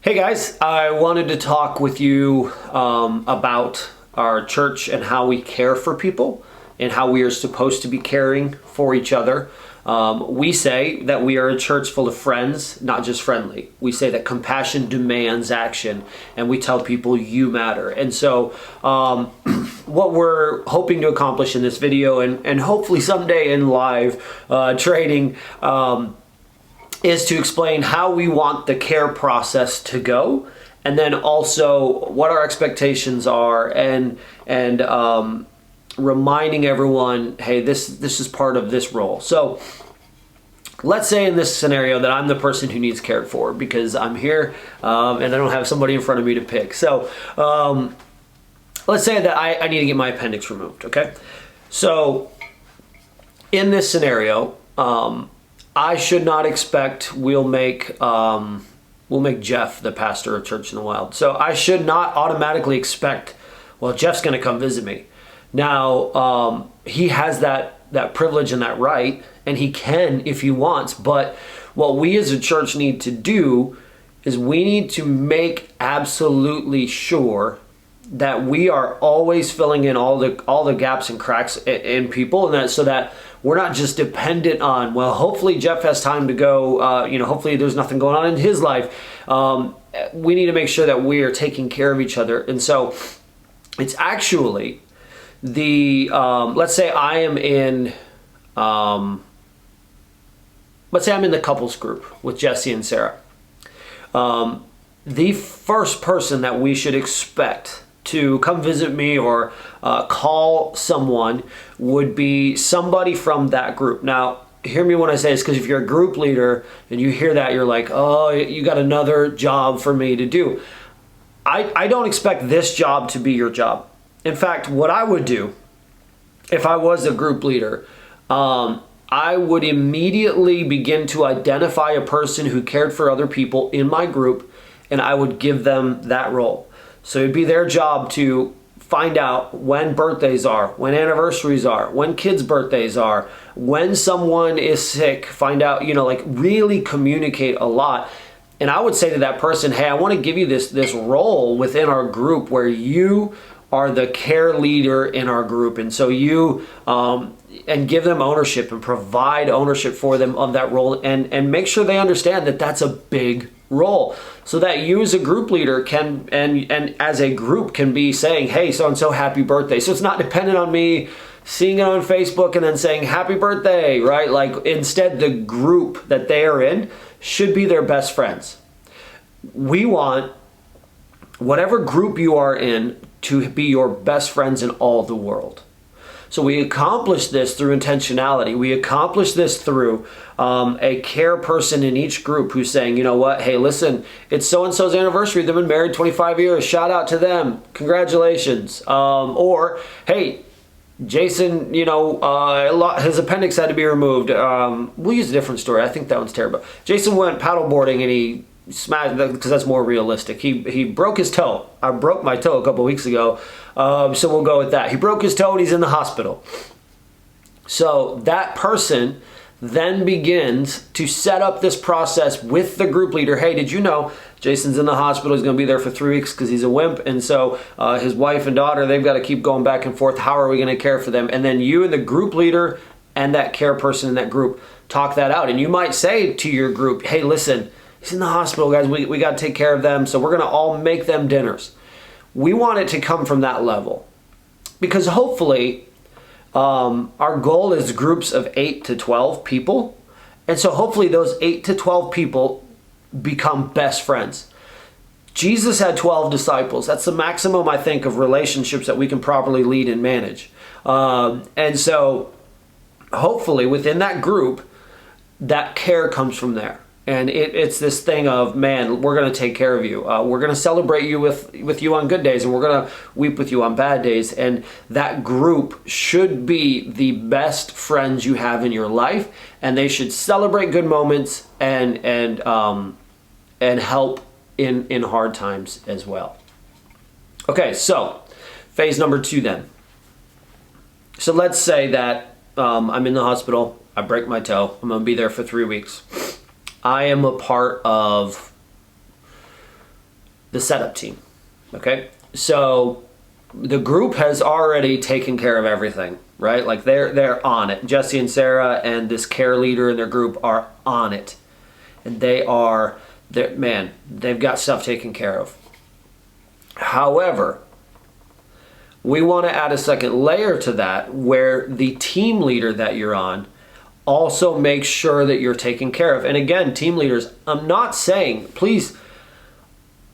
Hey guys, I wanted to talk with you about our church and how we care for people and how we are supposed to be caring for each other. We say that we are a church full of friends, not just friendly. We say that compassion demands action, and we tell people you matter. And so what we're hoping to accomplish in this video and hopefully someday in live training is to explain how we want the care process to go, and then also what our expectations are, and reminding everyone, hey, this is part of this role. So let's say in this scenario that I'm the person who needs cared for because I'm here and I don't have somebody in front of me to pick. So let's say that I need to get my appendix removed, okay? So in this scenario, I should not expect we'll make Jeff the pastor of Church in the Wild. So I should not automatically expect, well, Jeff's going to come visit me. Now, he has that privilege and that right, and he can if he wants. But what we as a church need to do is we need to make absolutely sure that we are always filling in all the gaps and cracks in people, and that so that we're not just dependent on, well, hopefully Jeff has time to go, hopefully there's nothing going on in his life. We need to make sure that we are taking care of each other. And so it's actually let's say I'm in the couples group with Jesse and Sarah. The first person that we should expect to come visit me or call someone would be somebody from that group. Now, hear me when I say this, because if you're a group leader and you hear that, you're like, oh, you got another job for me to do. I don't expect this job to be your job. In fact, what I would do if I was a group leader, I would immediately begin to identify a person who cared for other people in my group, and I would give them that role. So it'd be their job to find out when birthdays are, when anniversaries are, when kids' birthdays are, when someone is sick, find out, really communicate a lot. And I would say to that person, hey, I want to give you this role within our group where you are the care leader in our group. And so you, and give them ownership and provide ownership for them of that role, and make sure they understand that that's a big role, so that you as a group leader can, and as a group can be saying, hey, so-and-so, happy birthday. So it's not dependent on me seeing it on Facebook and then saying happy birthday, right? Like, instead, the group that they are in should be their best friends. We want whatever group you are in to be your best friends in all the world. So we accomplish this through intentionality. We accomplish this through a care person in each group who's saying, you know what, hey, listen, it's so-and-so's anniversary. They've been married 25 years. Shout out to them. Congratulations. Or, hey, Jason, his appendix had to be removed. We'll use a different story. I think that one's terrible. Jason went paddleboarding and he smashed, because that's more realistic. He broke his toe. I broke my toe a couple weeks ago. So we'll go with that. He broke his toe and he's in the hospital. So that person then begins to set up this process with the group leader. Hey, did you know Jason's in the hospital? He's going to be there for 3 weeks because he's a wimp. And so his wife and daughter, they've got to keep going back and forth. How are we going to care for them? And then you and the group leader and that care person in that group talk that out. And you might say to your group, hey, listen, he's in the hospital, guys. We got to take care of them. So we're going to all make them dinners. We want it to come from that level, because hopefully our goal is groups of 8 to 12 people. And so hopefully those 8 to 12 people become best friends. Jesus had 12 disciples. That's the maximum, I think, of relationships that we can properly lead and manage. And so hopefully within that group, that care comes from there. And it's this thing of, man, we're going to take care of you. We're going to celebrate you with you on good days, and we're going to weep with you on bad days. And that group should be the best friends you have in your life, and they should celebrate good moments and help in hard times as well. Okay, so phase number 2 then. So let's say that I'm in the hospital. I break my toe. I'm going to be there for 3 weeks. I am a part of the setup team. Okay, so the group has already taken care of everything, right? Like they're on it. Jesse and Sarah and this care leader in their group are on it, and they've got stuff taken care of. However, we want to add a second layer to that, where the team leader that you're on also makes sure that you're taken care of. And again, team leaders, I'm not saying, please,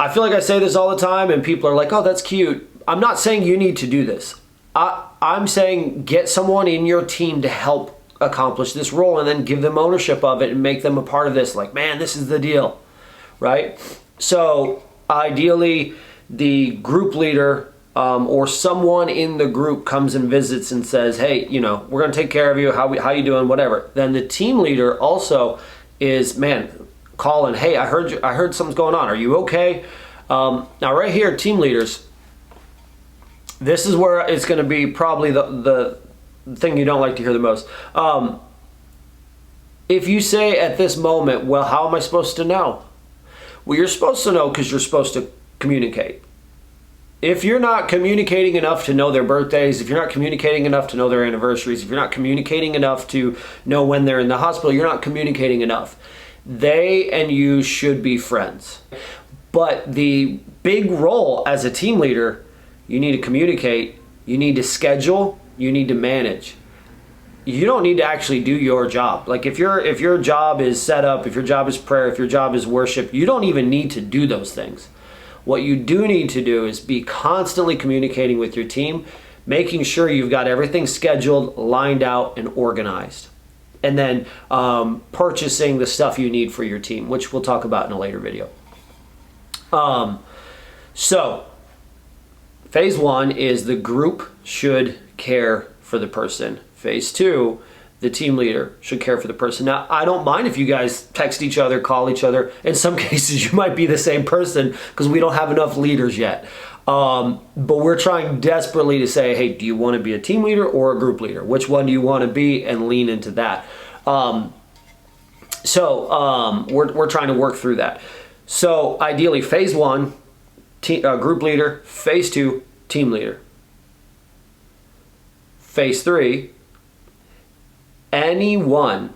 I feel like I say this all the time and people are like, oh, that's cute. I'm not saying you need to do this. I'm saying get someone in your team to help accomplish this role, and then give them ownership of it and make them a part of this. Like, man, this is the deal, right? So ideally, the group leader or someone in the group comes and visits and says, hey, we're going to take care of you. How you doing? Whatever. Then the team leader also is, man, calling, hey, I heard something's going on. Are you okay? Now right here, team leaders, this is where it's going to be probably the thing you don't like to hear the most. If you say at this moment, well, how am I supposed to know? Well, you're supposed to know because you're supposed to communicate. If you're not communicating enough to know their birthdays, if you're not communicating enough to know their anniversaries, if you're not communicating enough to know when they're in the hospital, you're not communicating enough. They and you should be friends. But the big role as a team leader, you need to communicate, you need to schedule, you need to manage. You don't need to actually do your job. Like if your job is setup, if your job is prayer, if your job is worship, you don't even need to do those things. What you do need to do is be constantly communicating with your team, making sure you've got everything scheduled, lined out, and organized. And then purchasing the stuff you need for your team, which we'll talk about in a later video. So phase 1 is the group should care for the person. Phase 2, the team leader should care for the person. Now, I don't mind if you guys text each other, call each other. In some cases, you might be the same person because we don't have enough leaders yet. But we're trying desperately to say, hey, do you want to be a team leader or a group leader? Which one do you want to be, and lean into that. We're trying to work through that. So ideally, phase 1, group leader. Phase 2, team leader. Phase 3, anyone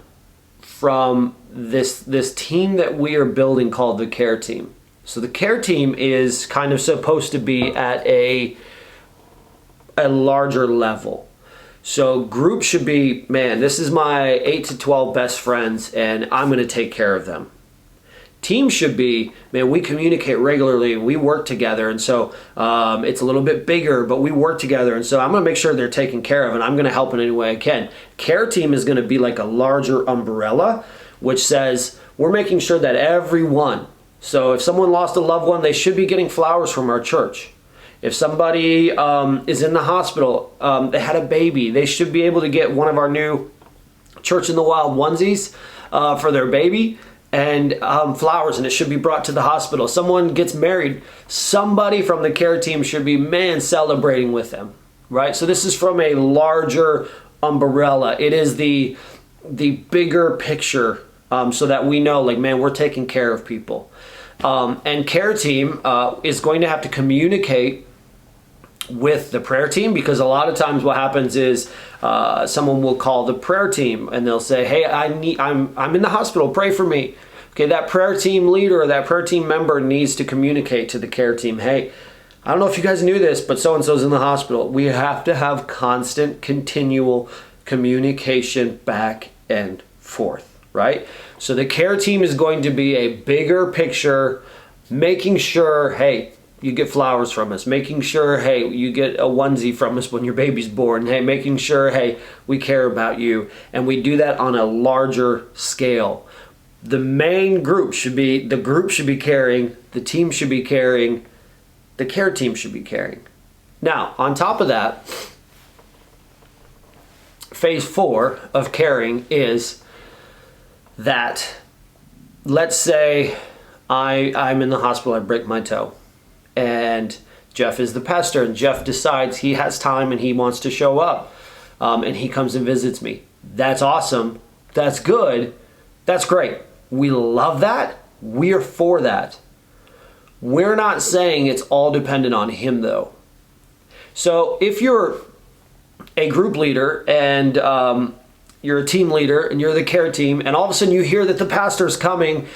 from this team that we are building called the care team. So the care team is kind of supposed to be at a larger level. So group should be, man, this is my 8 to 12 best friends and I'm going to take care of them. Team should be, man, we communicate regularly, we work together, and so it's a little bit bigger, but we work together, and so I'm going to make sure they're taken care of, and I'm going to help in any way I can. Care team is going to be like a larger umbrella, which says we're making sure that everyone, so if someone lost a loved one, they should be getting flowers from our church. If somebody is in the hospital, they had a baby, they should be able to get one of our new Church in the Wild onesies for their baby, and flowers, and it should be brought to the hospital. Someone gets married, somebody from the care team should be, man, celebrating with them, right? So this is from a larger umbrella. It is the bigger picture, so that we know, like, man, we're taking care of people. And care team is going to have to communicate with the prayer team, because a lot of times what happens is someone will call the prayer team and they'll say, hey, I'm in the hospital, pray for me. Okay, that prayer team leader or that prayer team member needs to communicate to the care team, hey, I don't know if you guys knew this, but so-and-so's in the hospital. We have to have constant, continual communication back and forth, right? So the care team is going to be a bigger picture, making sure, hey, you get flowers from us, making sure, hey, you get a onesie from us when your baby's born, hey, making sure, hey, we care about you. And we do that on a larger scale. The main group should be, the group should be caring, the team should be caring, the care team should be caring. Now, on top of that, phase 4 of caring is that, let's say I'm in the hospital, I break my toe, and Jeff is the pastor, and Jeff decides he has time and he wants to show up, and he comes and visits me. That's awesome. That's good. That's great. We love that. We're for that. We're not saying it's all dependent on him, though. So if you're a group leader and you're a team leader and you're the care team, and all of a sudden you hear that the pastor's coming,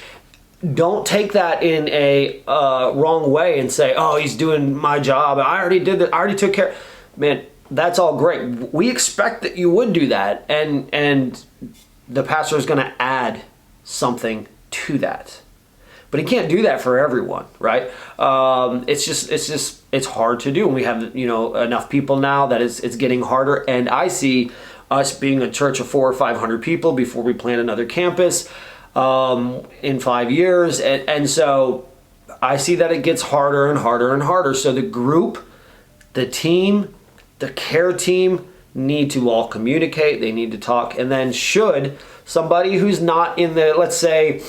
don't take that in a wrong way and say, oh, he's doing my job. I already did that. I already took care. Man, that's all great. We expect that you would do that. And the pastor is going to add something to that. But he can't do that for everyone, right? It's hard to do. And we have, enough people now that it's getting harder. And I see us being a church of 400 or 500 people before we plan another campus in 5 years. And so I see that it gets harder and harder and harder. So the group, the team, the care team need to all communicate. They need to talk. And then should somebody who's not in the, let's say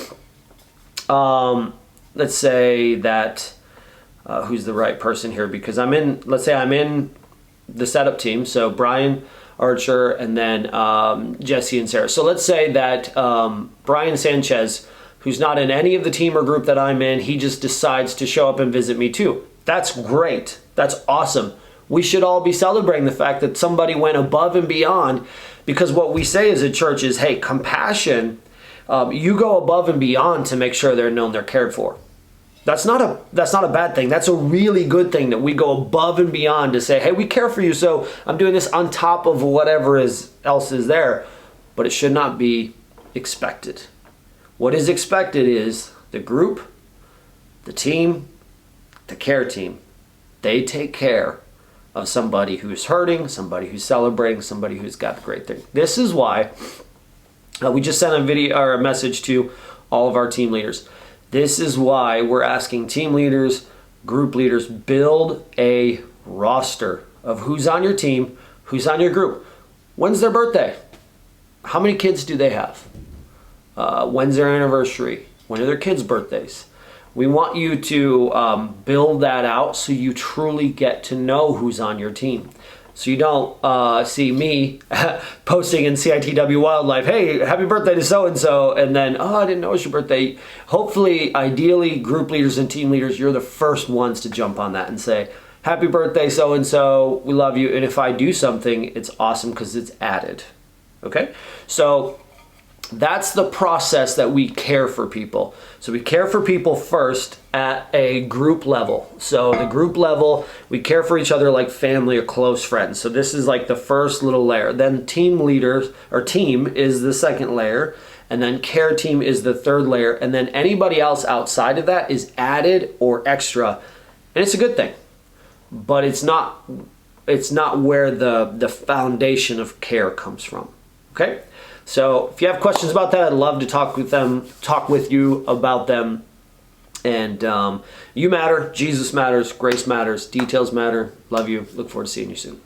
that, who's the right person here? Because let's say I'm in the setup team. So Brian Archer and then Jesse and Sarah. So let's say that Brian Sanchez, who's not in any of the team or group that I'm in, he just decides to show up and visit me too. That's great. That's awesome. We should all be celebrating the fact that somebody went above and beyond, because what we say as a church is, hey, compassion, you go above and beyond to make sure they're known, they're cared for. That's not a bad thing. That's a really good thing that we go above and beyond to say, hey, we care for you, so I'm doing this on top of whatever else is there. But it should not be expected. What is expected is the group, the team, the care team. They take care of somebody who's hurting, somebody who's celebrating, somebody who's got a great thing. This is why we just sent a video or a message to all of our team leaders. This is why we're asking team leaders, group leaders, build a roster of who's on your team, who's on your group. When's their birthday? How many kids do they have? When's their anniversary? When are their kids' birthdays? We want you to build that out so you truly get to know who's on your team. So you don't see me posting in CITW Wildlife, hey, happy birthday to so-and-so, and then, oh, I didn't know it was your birthday. Hopefully, ideally, group leaders and team leaders, you're the first ones to jump on that and say, happy birthday, so-and-so, we love you. And if I do something, it's awesome because it's added, okay? So that's the process that we care for people. So we care for people first at a group level. So the group level, we care for each other like family or close friends. So this is like the first little layer. Then team leaders or team is the second layer. And then care team is the third layer. And then anybody else outside of that is added or extra. And it's a good thing. But it's not where the foundation of care comes from. Okay? So if you have questions about that, I'd love to talk with you about them. And you matter, Jesus matters, grace matters, details matter. Love you. Look forward to seeing you soon.